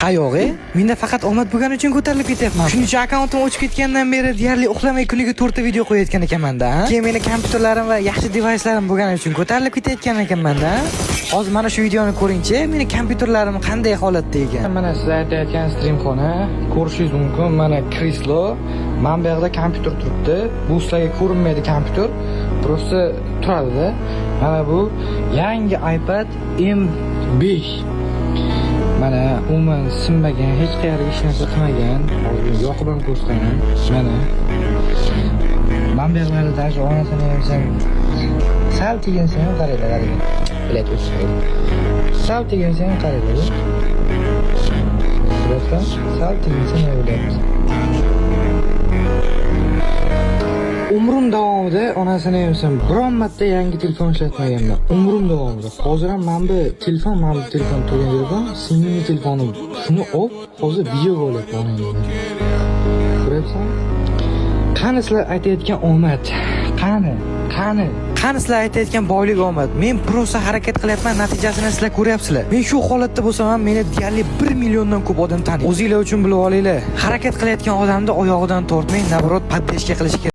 Qayog'i? Menda faqat omad bo'lgani uchun ko'tarilib ketyapman. Shuning uchun akkauntim o'chib ketgandan beri deyarli uxlamay kuniga 4 ta video qo'yayotgan ekanman-da. Keyin meni kompyuterlarim va yaxshi devayslarim bo'lgani uchun ko'tarilib ketayotgan ekanman-da. Hozir mana shu videoni ko'ring-chi, meni kompyuterlarim qanday holatda ekan. Mana siz aytayotgan streamxona, ko'rishingiz mumkin. Mana krislo, mana bu yerda kompyuter turibdi. Bu sizlarga ko'rinmaydi kompyuter, просто turadi-da. Mana bu yangi iPad M5. Mana umuman sinmagan, hech qayerga hech narsa qilmagan. Hozir yoqib ko'rsataman. Mana mamberlarda даже onasini ham sal teginsa ham qaraylar. Bilet o'tishadi. Sal teginsa ham qaraylar. Biletdan sal teginsa ham bilet. Umrim davomida onasini ham biron marta yangi telefon ishlatmaganman. Umrim davomida. Hozir ham mana bu telefon turgan telefon, singlimning telefoni. Shuni olib, hozir video olyapman onamga. Ko'ryapsan? Qani sizlar aytayotgan omad? Qani sizlar aytayotgan boylik omad? Men prosa harakat qilyapman, natijasini sizlar ko'ryapsizlar. Men shu holatda bo'lsam ham meni deyarli 1 milliondan ko'p odam taniydi. O'zinglar uchun bilib olinglar. Harakat qilayotgan odamni oyog'idan tortmang, nabrot podbeshka qilish kerak.